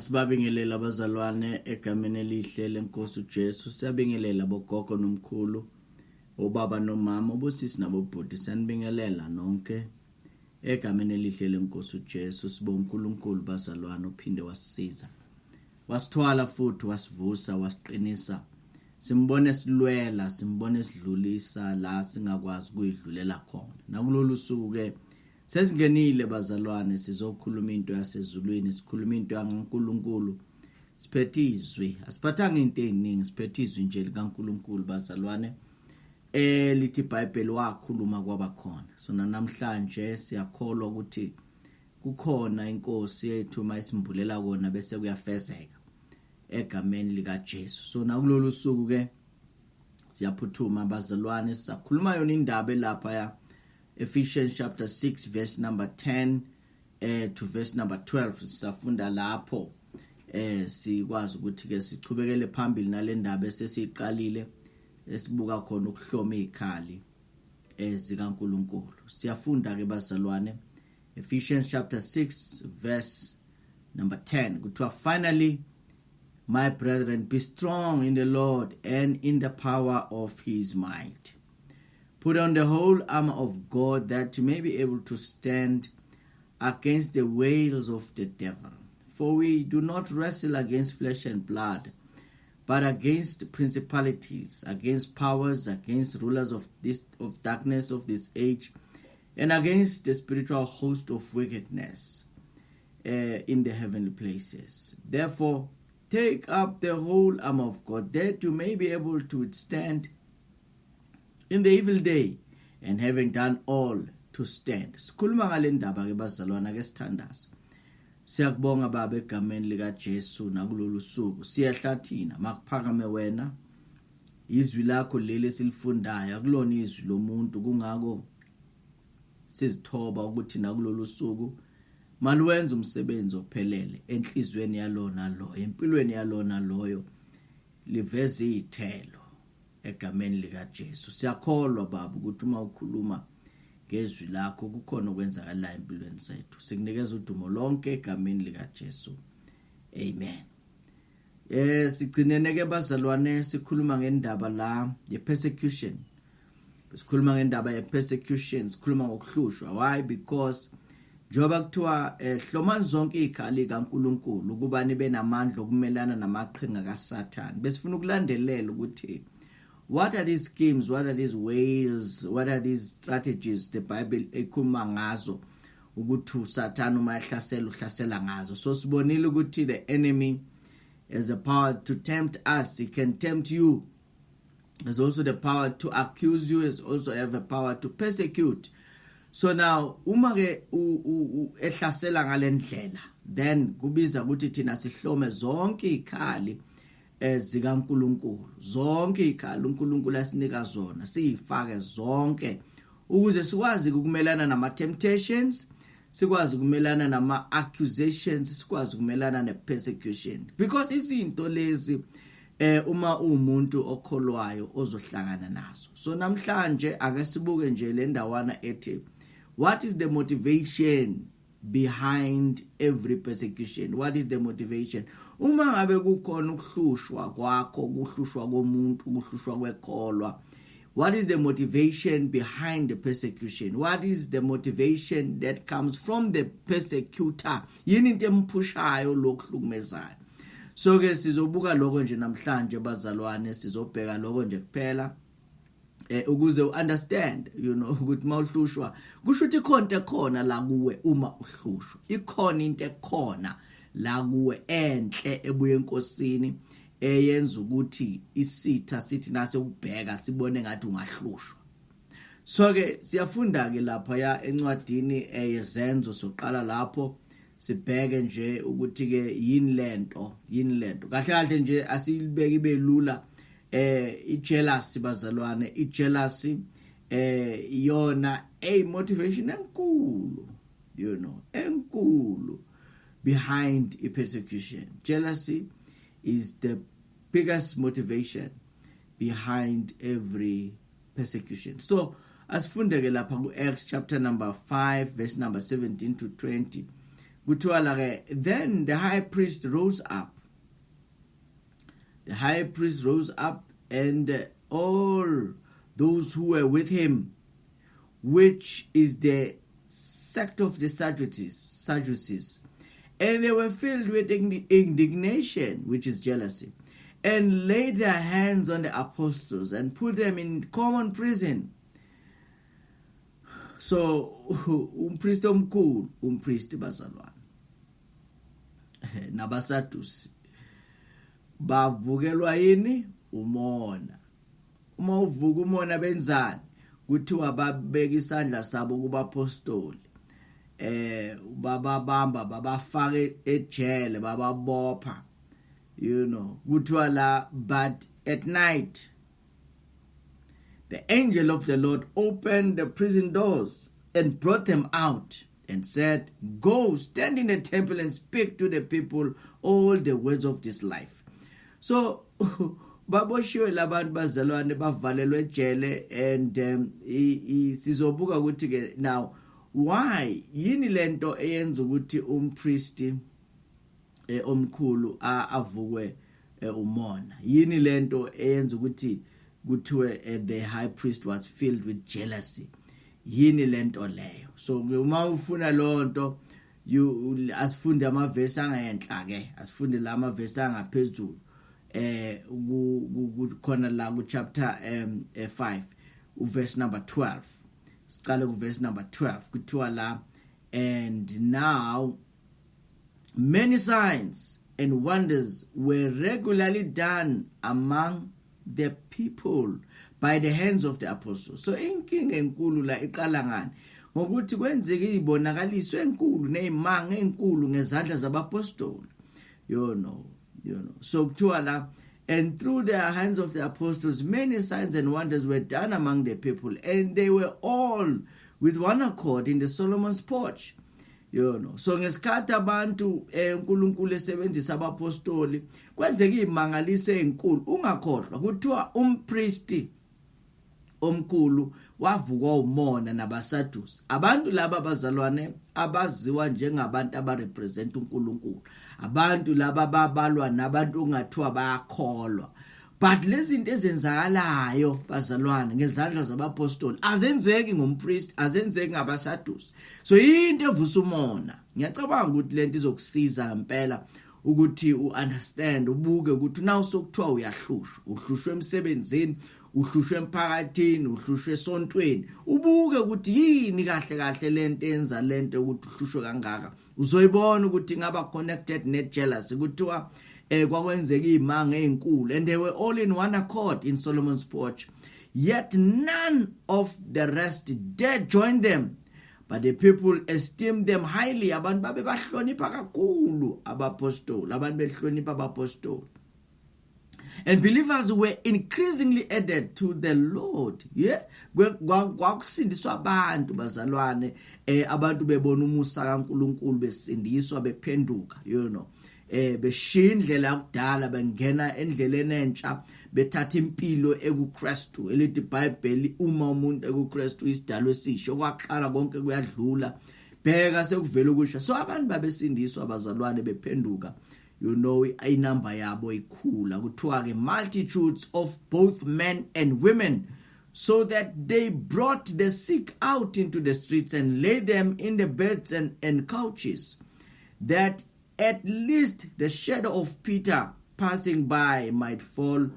Asibabingelela abazalwane egameni elihle lenkosi uJesu. Siyabingelela bogogo nomkhulu, obaba nomama, obosisi nabobhuti. Sanibingelela nonke egameni elihle lenkosi uJesu. Sibonga uNkulunkulu bazalwane uphinde wasisiza. Wasithwala futhi wasivusa, wasiqinisa. Simbone silwela, simbone sidlulisa la singakwazi ukuyidlulela khona. Nakulolu suku ke sesingenile bazalwane, sizokhuluma into yasezulwini, sikhuluma into yaNkulunkulu. Siphethe izwi, asiphathanga into eziningi, siphethe izwi nje likaNkulunkulu bazalwane. Lithi iBhayibheli wakhuluma kwabakhona. So namhlanje siyakholwa ukuthi kukhona inkosi yethu mayisimbulela kona bese kuyafezeka egameni likaJesu. So nakulolu suku ke siyaphuthuma bazalwane, sisakhuluma yona indaba lapha ya Ephesians chapter 6 verse number 10 to verse number 12. Sisafunda lapho sikwazi ukuthi ke sichubekele phambili nale ndaba esesiqalile esibuka khona ukuhloma izikhali zikaNkulunkulu. Siyafunda ke bazalwane Ephesians chapter 6 verse number 10 kuthiwa, finally my brethren, be strong in the Lord and in the power of his might. Put on the whole armor of God, that you may be able to stand against the wiles of the devil. For we do not wrestle against flesh and blood, but against principalities, against powers, against rulers of darkness of this age, and against the spiritual host of wickedness in the heavenly places. Therefore, take up the whole armor of God, that you may be able to withstand in the evil day, and having done all, to stand. Sikhuluma ngale ndaba ke bazalwana ke sithandaza. Siyakubonga baba egameni likaJesu nakulolu suku. Siyahlathina makuphakame wena. Izwi lakho leli silifundayo akulona izwi lomuntu, kungako sizithoba ukuthi nakulolu suku maluwenza umsebenzi ophelele enhlizweni yalona lo, empilweni yalona loyo, liveze izithelo egameni likaJesu. Siyakholwa baba ukuthi uma ukhuluma ngezwi lakho kukhona okwenzakala empilweni zethu. Sikunikeza udumo lonke egameni likaJesu. Amen. Sigcinene ke bazalwane sikhuluma ngendaba la ye-persecution. Sikhuluma ngendaba ye-persecution, sikhuluma ngokuhlushwa. Why? Because njengoba kuthiwa hlomani zonke izikhali kaNkulunkulu ukuba nibe namandla okumelana namaqhinga kaSathane. Besifuna ukulandelela ukuthi what are these schemes, what are these ways, what are these strategies the Bible ekhuluma ngazo ukuthi uSathane uma ehlasela uhlasela ngazo. So sibonile ukuthi the enemy has the power to tempt us. He can tempt you. Has also the power to accuse you. Has also have the power to persecute. So now uma ke ehlasela ngalendlela, then kubiza ukuthi thina sihlome zonke izikhali zikaNkulunkulu, zonke izikhali uNkulunkulu asinika zona, siyifake zonke ukuze sikwazi ukumelana nama temptations, sikwazi ukumelana nama accusations, sikwazi ukumelana ne persecution. Because izinto lezi uma umuntu okholwayo ozohlangana nazo. So namhlanje ake sibuke nje le ndawana ethi, what is the motivation behind every persecution? What is the motivation? Uma ngabe kukhona ukuhlushwa kwakho, ukuhlushwa komuntu, ukuhlushwa kwekholwa, what is the motivation behind the persecution? What is the motivation that comes from the persecutor? Yini into emphushayo lokuhlukumezayo? So ke sizobuka lokho nje namhlanje bazalwane, sizobheka lokho nje kuphela ukuze understand, ukuthi mawuhlushwa kusho ukuthi ikhona ekhona la kuwe. Uma uhlushwa ikhona into ekhona la kuwe enhle ebuye enkosini eyenza ukuthi isitha sithi nase ukubheka sibone ngathi ungahlushwa. So ke siyafunda ke lapha ya encwadini yezenzo soqala lapho sibheke nje ukuthi ke yini lento kahle kahle nje asilibeke ibe lula. I-jealousy bazalwane, i-jealousy yona motivation enkulu, enkulu behind persecution. Jealousy is the biggest motivation behind every persecution. So asifunde ke lapha ku Acts chapter number 5 verse number 17 to 20 kuthiwa la ke, then the high priest rose up. The high priest rose up, and all those who were with him, which is the sect of the Sadducees, and they were filled with indignation, which is jealousy, and laid their hands on the apostles and put them in common prison. So umpristi omkhulu, umpristi bazalwane nabasadusi bavukelwa yini? Umona. Uma uvuka umona benzani? Kuthiwa babeka isandla sabo kubapostoli, bababamba, babafake ejele, bababopha, kuthiwa la, but at night the angel of the Lord opened the prison doors and brought them out and said, go, stand in the temple and speak to the people all the words of this life. So baboshiwe labantu bazalwane, bavalelwe ejele, and sizobuka ukuthi ke now why yini lento eyenza ukuthi umpristi omkhulu avukwe umona? Yini lento eyenza ukuthi kuthiwe the high priest was filled with jealousy? Yini lento leyo? So uma ufuna lonto, asifunde amavesi angayenhla ke, asifunde la amavesi angaphezulu. Khona la ku chapter 5 verse number 12. Siqale ku verse number 12 kuthiwa la, and now many signs and wonders were regularly done among the people by the hands of the apostles. So inkinga enkulu la iqala ngani? Ngokuthi kwenzeke izibonakaliso enkulu nezimanga enkulu ngezandla zabapostoli. So kuthiwa la, and through the hands of the apostles many signs and wonders were done among the people, and they were all with one accord in the Solomon's porch. So ngesikhathi abantu uNkulunkulu esebenzisa abapostoli kwenzeka izimangaliso ezinkulu. Ungakhohlwa kuthiwa umpristi omkhulu wavukwa umona nabasadusi. Abantu laba bazalwane abaziwa njengabantu abarepresent uNkulunkulu, abantu laba babalwa nabantu ungathiwa bayakholwa. But lezi zinto ezenzakalayo bazalwane ngezandla zabapostoli azenzeki ngumpriest, azenzeki ngabasadusi. So into evusa umona, ngiyacabanga ukuthi lento izokusiza ngempela ukuthi uunderstand, ubuke ukuthi nawu sokuthiwa uyahlushwa, uhlushwe emsebenzini, uhlushwe emphakathini, uhlushwe esontweni, ubuke ukuthi yini kahle kahle lento enza lento ukuthi uhlushwe kangaka. Uzoyibona ukuthi ngaba connected net jealousy, kuthiwa kwakwenzeka izimanga ezinkulu, and they were all in one accord in Solomon's porch, yet none of the rest dared join them, but the people esteemed them highly. Abantu babe bahlonipha kakhulu abapostoli, abantu behlonipha abapostoli. And believers were increasingly added to the Lord. Kwakusindiswa abantu bazalwane, abantu bebona umusa kaNkulunkulu, besindiswa, bephenduka, beshiya indlela yakudala bengena endleleni entsha, bethatha impilo ekuKristu. Elithi iBhayibheli uma umuntu ekuKristu isidalwa esisho, kwaqala konke kuyadlula, bheka sekuvela ukusha. So abantu babesindiswa bazalwane, bephenduka. Inamba yabo ikhula, kuthiwa ke multitudes of both men and women, so that they brought the sick out into the streets and laid them in the beds and couches, that at least the shadow of Peter passing by might fall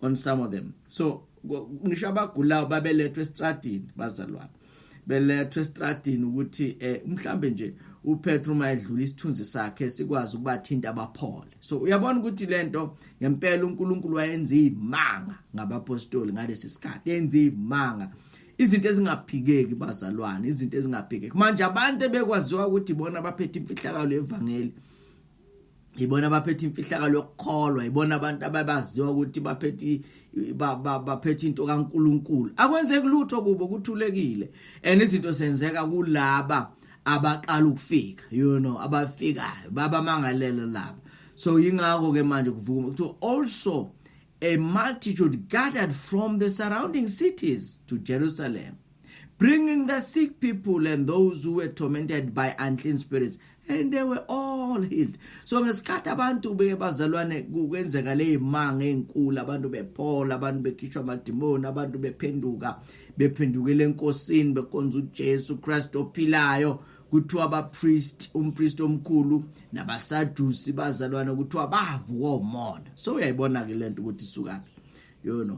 on some of them. So ngisho abagulayo babelethwe estradini bazalwane, belethwe estradini ukuthi mhlambe nje uPetru mayedlula isithunzi sakhe sikwazi ukubathinta abaphole. So uyabona ukuthi lento ngempela uNkulunkulu wayenza izimanga ngabapostoli ngalesi sikhathi, yenza izimanga, izinto ezingaphikeki bazalwane, izinto ezingaphikeki. Manje abantu bekwaziwa ukuthi ibona abaphethe imfihlakalo yevangeli, ibona abaphethe imfihlakalo yokukholwa, ibona abantu ababaziwa ukuthi baphethe into kaNkulunkulu. Akwenzeki lutho kubo, kuthulekile, and izinto senzeka kulaba abaqala ukufika, abafikayo babamangalela laba. So yingakho ke manje kuvuma ukuthi also a multitude gathered from the surrounding cities to Jerusalem, bringing the sick people and those who were tormented by unclean spirits, and they were all healed. So ngesikhathi abantu bezalwane kwenzeka lezimanga ezinkulu, abantu bephola, abantu bekhishwa amadimoni, abantu bephendukele enkosini, bekhonza uJesu Kristu ophilayo, kuthiwa abapriest, umpriest omkhulu nabasadusi bazalwane kuthiwa bavuka umona. So uyayibona ke lento ukuthi isukaphi,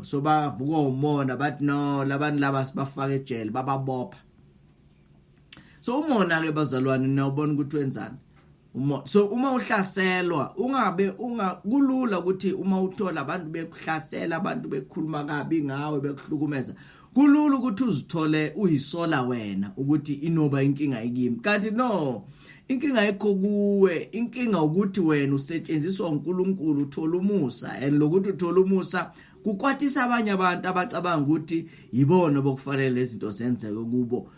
so bavuka umona, bathi no, labantu laba sibafaka ejele, bababopha. So umona ke bazalwane nawubona ukuthi wenzani. So uma uhlaselwa kulula ukuthi uma uthola abantu bekuhlasela, abantu bekhuluma kabi ngawe, bekuhlukumeza, kulula ukuthi uzithole uyisola wena ukuthi inoba inkinga ikimi. Kanti no, inkinga ayikho kuwe, inkinga ukuthi wena usetshenziswa uNkulunkulu uthola umusa, and lokuthi uthola umusa kukwathisa abanye abantu abacabanga ukuthi yibona bokufanele izinto zenzeke kubo,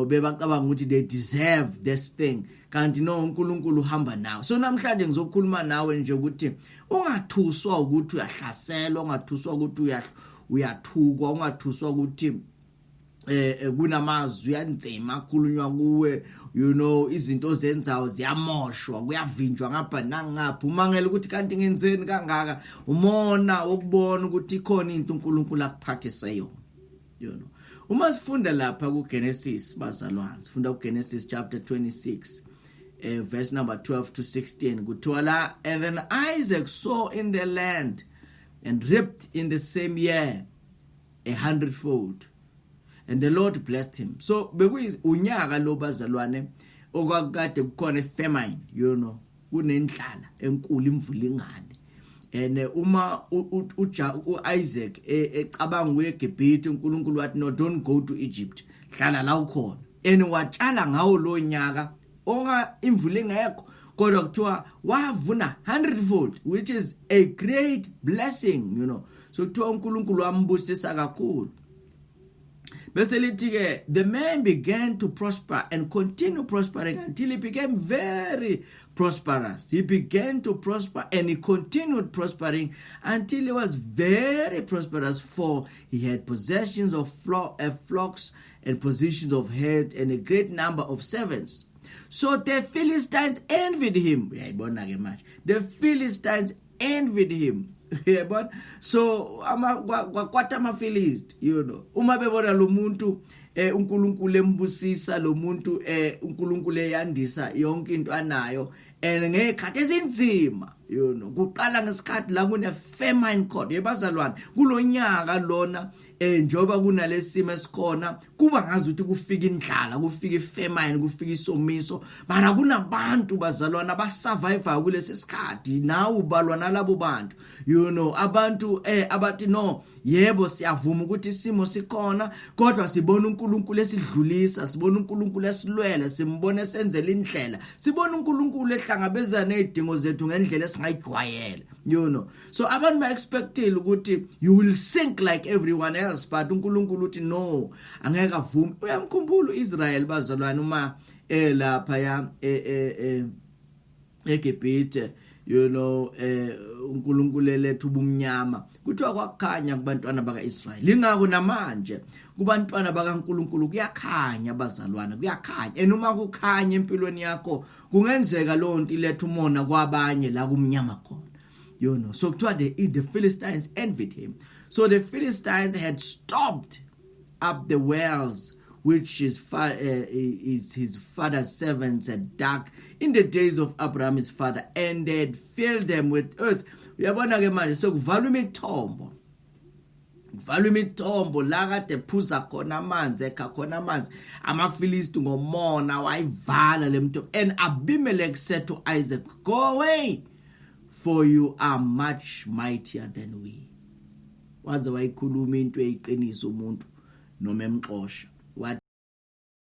bebacabanga ukuthi they deserve this thing. Kanti no, uNkulunkulu uhamba nawe. So namhlanje ngizokhuluma nawe nje ukuthi ungathuswa ukuthi uyahlaselwa, ungathuswa ukuthi uyathukwa, ungathuswa ukuthi kunamazwi yanzima akhulunywa kuwe, izinto zenzayo ziyamoshwa, kuyavinjwa ngapha nangapha. Umangela ukuthi kanti ngenzeni kangaka, umona wokubona ukuthi ikhona into uNkulunkulu akuphathise yona. Uma sifunda lapha kuGenesis bazalwane, sifunda kuGenesis chapter 26 verse number 12 to 16, kuthiwa la, and then Isaac sowed in the land and reaped in the same year 100-fold, and the Lord blessed him. So unyaka lo bazalwane okwakade kukhona famine, kunendlala enkulu, imvula ingane. And uma uIsaac ecabanga uye eGibhithe, uNkulunkulu wathi no, don't go to Egypt, hlala la ukhona. And watshala ngawo lo nyaka imvula ingekho, kodwa kuthiwa wavuna 100-fold, which is a great blessing, So kuthiwa uNkulunkulu wambusisa kakhulu. Bese lithi ke, the man began to prosper and continue prospering until he became very prosperous. He began to prosper and he continued prospering until he was very prosperous, for he had possessions of flocks and positions of head and a great number of servants. So the Philistines envied him. The Philistines envied him. So kwakwata amaFilisti, uma bebona lo muntu uNkulunkulu embusisa, lo muntu uNkulunkulu eyandisa yonke into anayo, and ngekhathi ezinzima, kuqala ngesikhathi la kune famine khona. Yebazalwane, kulonyaka lona njoba kunalesimo esikhona, kuba ngazuthi kufika indlala, kufika ifamine, kufika isomiso, mara kunabantu bazalwana abasurvive kulesi sikhathi. Nawe ubalwa nalabo bantu, abantu abathi no, yebo siyavuma ukuthi isimo sikhona, kodwa sibona uNkulunkulu esidlulisa, sibona uNkulunkulu esilwela, simbone senzela indlela, sibona uNkulunkulu ehlangabezana nezidingo zethu ngendlela esingayijwayela, So abantu ba-expectile ukuthi you will sink like everyone else, but uNkulunkulu uthi no, angeke avume. Uyamkhumbula uIsrael bazalwane uma lapha ya eGibhithe, uNkulunkulu eletha ubumnyama, kuthiwa kwakukhanya kubantwana bakaIsrael. Lingako namanje kubantwana bakaNkulunkulu kuyakhanya bazalwane, kuyakhanya. Enuma kukhanya empilweni yakho, kungenzeka lonto iletha umona kwabanye la kumnyama khona. So the Philistines envied him. So the Philistines had stopped up the wells which his father's servants had dug in the days of Abraham his father, and they had filled them with earth. Uyabona ke manje sekuvalwa imithombo la kade phuza khona amanzi, ekha khona amanzi. AmaFilisti ngomona wayivala le mithombo. And Abimelech said to Isaac, go away, for you are much mightier than we. Waze wayikhuluma into eyiqiniso umuntu noma emxosha.